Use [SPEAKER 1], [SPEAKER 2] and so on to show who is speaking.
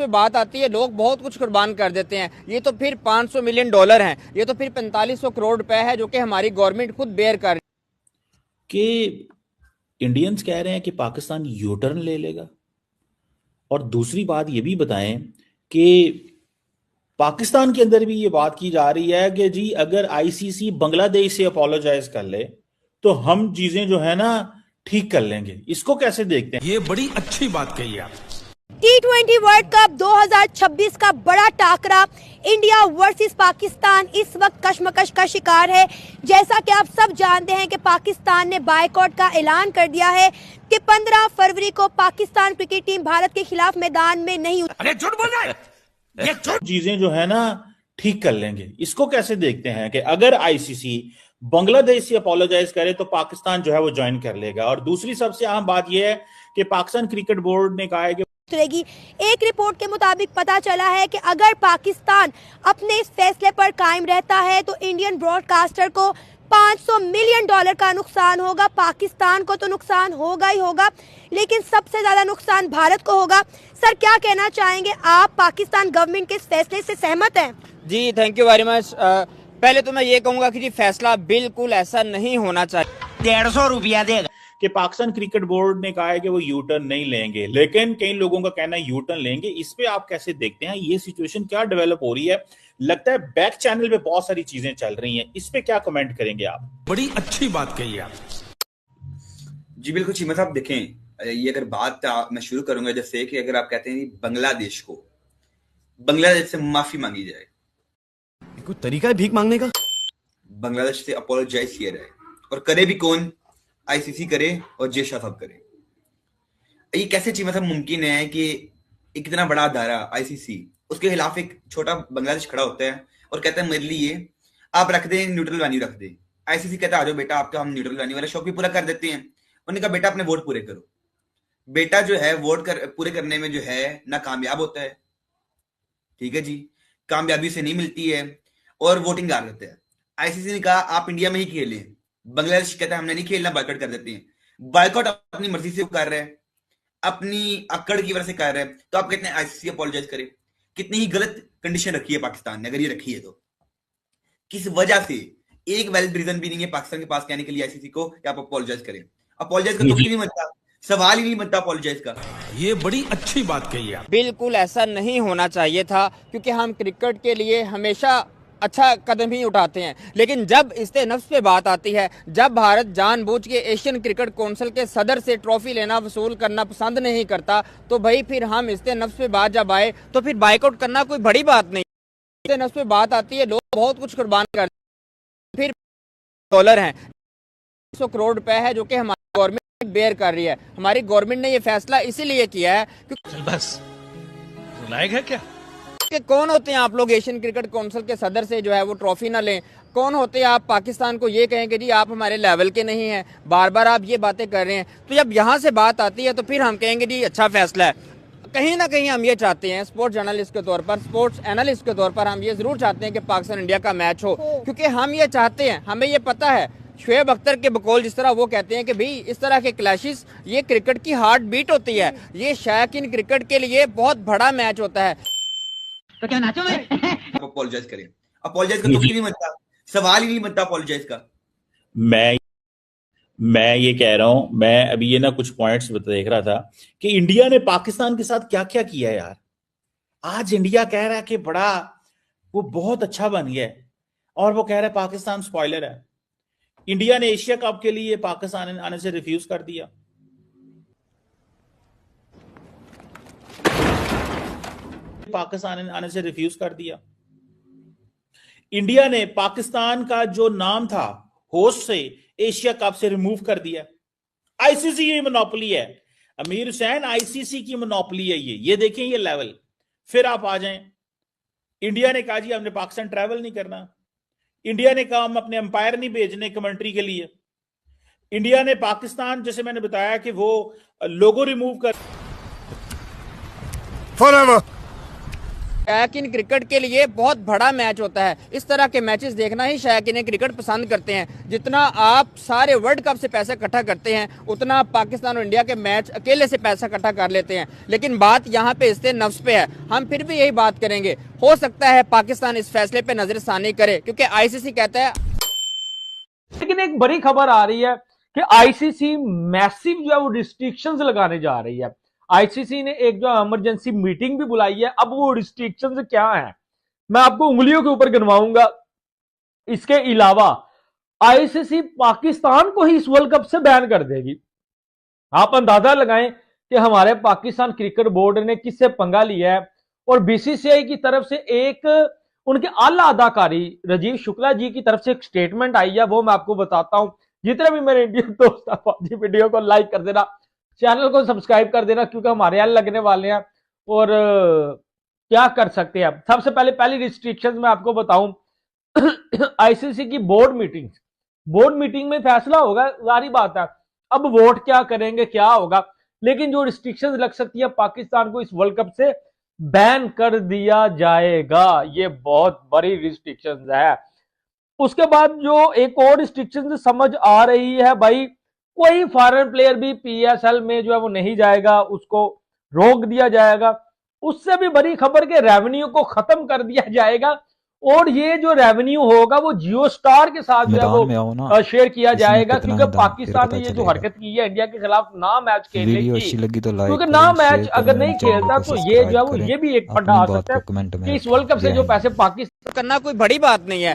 [SPEAKER 1] पे बात आती है लोग बहुत कुछ कुर्बान कर देते हैं। ये तो फिर 500 मिलियन डॉलर हैं, ये तो फिर 4500 करोड़ रुपए है जो कि हमारी गवर्नमेंट खुद बेयर कर रही
[SPEAKER 2] कि इंडियंस कह रहे हैं कि पाकिस्तान यू टर्न ले लेगा। और दूसरी बात ये भी बताएं कि पाकिस्तान के अंदर भी ये बात की जा रही है कि जी अगर आईसीसी बांग्लादेश से अपोलोजाइज कर ले तो हम चीजें जो है ना ठीक कर लेंगे। इसको कैसे देखते हैं?
[SPEAKER 3] ये बड़ी अच्छी बात कही आप।
[SPEAKER 4] T20 वर्ल्ड कप 2026 का बड़ा टाकरा इंडिया वर्सेस पाकिस्तान इस वक्त कशमकश का शिकार है। जैसा कि आप सब जानते हैं कि पाकिस्तान ने बायकॉट का ऐलान कर दिया है कि 15 फरवरी को पाकिस्तान क्रिकेट टीम भारत के खिलाफ मैदान में नहीं
[SPEAKER 3] अरे झूठ बोल रहा है, ये झूठ।
[SPEAKER 2] चीजें जो है ना ठीक कर लेंगे। इसको कैसे देखते हैं कि अगर आईसीसी बांग्लादेश से अपोलोजाइज करे तो पाकिस्तान जो है वो ज्वाइन कर लेगा। और दूसरी सबसे अहम बात यह है कि पाकिस्तान क्रिकेट बोर्ड ने कहा है कि
[SPEAKER 4] उतरेगी। एक रिपोर्ट के मुताबिक पता चला है कि अगर पाकिस्तान अपने इस फैसले पर कायम रहता है तो इंडियन ब्रॉडकास्टर को 500 मिलियन डॉलर का नुकसान होगा। पाकिस्तान को तो नुकसान होगा ही होगा, लेकिन सबसे ज्यादा नुकसान भारत को होगा। सर, क्या कहना चाहेंगे आप? पाकिस्तान गवर्नमेंट के इस फैसले से सहमत हैं?
[SPEAKER 1] जी, थैंक यू वेरी मच। पहले तो मैं ये कहूंगा कि जी फैसला बिल्कुल ऐसा नहीं होना चाहिए।
[SPEAKER 5] 150 रुपया देगा
[SPEAKER 2] कि पाकिस्तान क्रिकेट बोर्ड ने कहा है कि वो यू टर्न नहीं लेंगे, लेकिन कई लोगों का कहना है यू टर्न लेंगे। इस पे आप कैसे देखते हैं? ये सिचुएशन क्या डेवलप हो रही है? लगता है बैक चैनल पे बहुत सारी चीजें चल रही हैं। इस पे क्या कमेंट करेंगे आप?
[SPEAKER 3] बड़ी अच्छी बात कही आप।
[SPEAKER 6] जी बिल्कुल चीमा साहब, देखें ये अगर बात मैं शुरू करूंगा जैसे कि अगर आप कहते हैं बांग्लादेश को बांग्लादेश से माफी मांगी जाए,
[SPEAKER 3] कोई तरीका है भीख मांगने का?
[SPEAKER 6] बांग्लादेश से अपोलोजाइज किया जाए, और करे भी कौन? आईसीसी करे और जे शाह साहब करे। ये कैसे चीमा साहब मुमकिन है कि एक इतना बड़ा अदारा आईसीसी उसके खिलाफ एक छोटा बांग्लादेश खड़ा होता है और कहता है मेरे लिए आप रख दें, न्यूट्रल वैन्यू रख दें। आईसीसी कहता है आ जाओ बेटा, आपका हम न्यूट्रल वैन्यू वाला शौक भी पूरा कर देते हैं। उन्होंने कहा बेटा अपने वोट पूरे करो। बेटा जो है वोट पूरे करने में जो है ना कामयाब होता है, ठीक है जी, कामयाबी से नहीं मिलती है और वोटिंग हार जाता है। आईसीसी ने कहा आप इंडिया में ही खेलें। बांग्लादेश कहता है हमने नहीं खेलना, बायकॉट कर देते हैं। बायकॉट अपनी मर्जी से कर रहा है, अपनी अक्कड़ की वजह से कर रहा है, तो आप कहते हैं आईसीसी अपोलोजाइज करे। कितनी ही गलत कंडीशन रखी है पाकिस्तान ने, अगर ये रखी है तो किस वजह से एक वैलिड रीजन भी नहीं है पाकिस्तान के पास कहने के लिए आईसीसी को कि आप अपोलोजाइज करें। अपोलोजाइज का तो नहीं बनता, सवाल ही नहीं बनता अपोलोजाइज का।
[SPEAKER 3] ये बड़ी अच्छी बात कही आप।
[SPEAKER 1] बिल्कुल ऐसा नहीं होना चाहिए था, क्योंकि हम क्रिकेट के लिए हमेशा अच्छा कदम ही उठाते हैं। लेकिन जब इससे नफ्स पे बात आती है, जब भारत जानबूझ के एशियन क्रिकेट काउंसिल के सदर से ट्रॉफी लेना वसूल करना पसंद नहीं करता, तो भाई फिर हम इससे नफ्स पे बात जब आए तो फिर बाइकआउट करना कोई बड़ी बात नहीं। इससे नफ्स पे बात आती है लोग बहुत कुछ कुर्बान कर फिर डॉलर हैं 100 करोड़ रुपए है जो कि हमारी गवर्नमेंट बेयर कर रही है। हमारी गवर्नमेंट ने ये फैसला इसीलिए किया है क्योंकि
[SPEAKER 3] बस लायक है क्या?
[SPEAKER 1] कि कौन होते हैं आप लोग एशियन क्रिकेट काउंसिल के सदर से जो है वो ट्रॉफी ना लें? कौन होते हैं आप पाकिस्तान को ये कहेंगे जी आप हमारे लेवल के नहीं हैं? बार बार आप ये बातें कर रहे हैं। तो जब यहाँ से बात आती है तो फिर हम कहेंगे जी अच्छा फैसला है। कहीं ना कहीं हम ये चाहते हैं स्पोर्ट्स जर्नलिस्ट के तौर पर, स्पोर्ट्स एनालिस्ट के तौर पर हम ये जरूर चाहते हैं कि पाकिस्तान इंडिया का मैच हो, क्योंकि हम ये चाहते हैं, हमें ये पता है शुएब अख्तर के बकौल जिस तरह वो कहते हैं कि भाई इस तरह के क्लैशेस ये क्रिकेट की हार्ट बीट होती है, ये शायकीन क्रिकेट के लिए बहुत बड़ा मैच होता है।
[SPEAKER 5] तो क्या नाचो मैं?
[SPEAKER 6] आप अपोलोजाइज करें। अपोलोजाइज का तो नहीं बनता, सवाल ही नहीं बनता अपोलोजाइज का।
[SPEAKER 2] मैं ये कह रहा हूं, मैं अभी ये ना कुछ पॉइंट्स देख रहा था कि इंडिया ने पाकिस्तान के साथ क्या क्या किया यार। आज इंडिया कह रहा है कि बड़ा वो बहुत अच्छा बन गया है, और वो कह रहा है पाकिस्तान स्पॉइलर है। इंडिया ने एशिया कप के लिए पाकिस्तान आने से रिफ्यूज कर दिया। पाकिस्तान आने से रिफ्यूज कर दिया। इंडिया ने पाकिस्तान का जो नाम था होस्ट से एशिया कप से रिमूव कर दिया। आईसीसी की मोनोपोली है, अमीर हुसैन आईसीसी की मोनोपोली है ये देखें ये लेवल। फिर आप आ जाएं, इंडिया ने कहा जी हमने पाकिस्तान ट्रैवल नहीं करना। इंडिया ने कहा हम अपने अंपायर नहीं भेजने कमेंट्री के लिए। इंडिया ने पाकिस्तान, जैसे मैंने बताया कि वो लोगो रिमूव कर
[SPEAKER 1] शायकीन क्रिकेट के लिए बहुत बड़ा मैच होता है। इस तरह के मैचेस देखना ही शायकीन क्रिकेट पसंद करते हैं। जितना आप सारे वर्ल्ड कप से पैसा इकट्ठा करते हैं उतना आप पाकिस्तान और इंडिया के मैच अकेले से पैसा इकट्ठा कर लेते हैं। लेकिन बात यहाँ पे इस्ते नफ्स पे है। हम फिर भी यही बात करेंगे, हो सकता है पाकिस्तान इस फैसले पे नजरसानी करे क्योंकि आईसीसी कहता है।
[SPEAKER 7] लेकिन एक बड़ी खबर आ रही है कि आईसीसी मैसिव जो है वो रिस्ट्रिक्शंस लगाने जा रही है। आईसीसी ने एक जो इमरजेंसी मीटिंग भी बुलाई है। अब वो रिस्ट्रिक्शंस क्या है मैं आपको उंगलियों के ऊपर गिनवाऊंगा। इसके अलावा आईसीसी पाकिस्तान को ही इस वर्ल्ड कप से बैन कर देगी। आप अंदाजा लगाएं कि हमारे पाकिस्तान क्रिकेट बोर्ड ने किससे पंगा लिया है। और बीसीसीआई की तरफ से एक उनके आला अदाकारी राजीव शुक्ला जी की तरफ से एक स्टेटमेंट आई है, वो मैं आपको बताता हूं। जितने भी मेरे इंडियन दोस्त हैं वीडियो को लाइक कर देना, चैनल को सब्सक्राइब कर देना क्योंकि हमारे यहाँ लगने वाले हैं। और क्या कर सकते हैं, सबसे पहली रिस्ट्रिक्शंस मैं आपको बताऊं। आईसीसी की बोर्ड मीटिंग में फैसला होगा, जारी बात है। अब वोट क्या करेंगे क्या होगा, लेकिन जो रिस्ट्रिक्शंस लग सकती है पाकिस्तान को इस वर्ल्ड कप से बैन कर दिया जाएगा। ये बहुत बड़ी रिस्ट्रिक्शंस है। उसके बाद जो एक और रिस्ट्रिक्शन समझ आ रही है भाई, कोई फॉरेन प्लेयर भी पीएसएल में जो है वो नहीं जाएगा, उसको रोक दिया जाएगा। उससे भी बड़ी खबर के रेवेन्यू को खत्म कर दिया जाएगा और ये जो रेवेन्यू होगा वो जियो स्टार के साथ जो है वो शेयर किया जाएगा क्योंकि पाकिस्तान ने ये जो हरकत की है इंडिया के खिलाफ ना मैच खेलने की, क्योंकि ना मैच अगर नहीं खेलता तो ये जो है वो ये भी एक फंडा आ सकता है कि इस वर्ल्ड कप से जो पैसे पाकिस्तान
[SPEAKER 1] करना कोई बड़ी बात नहीं है।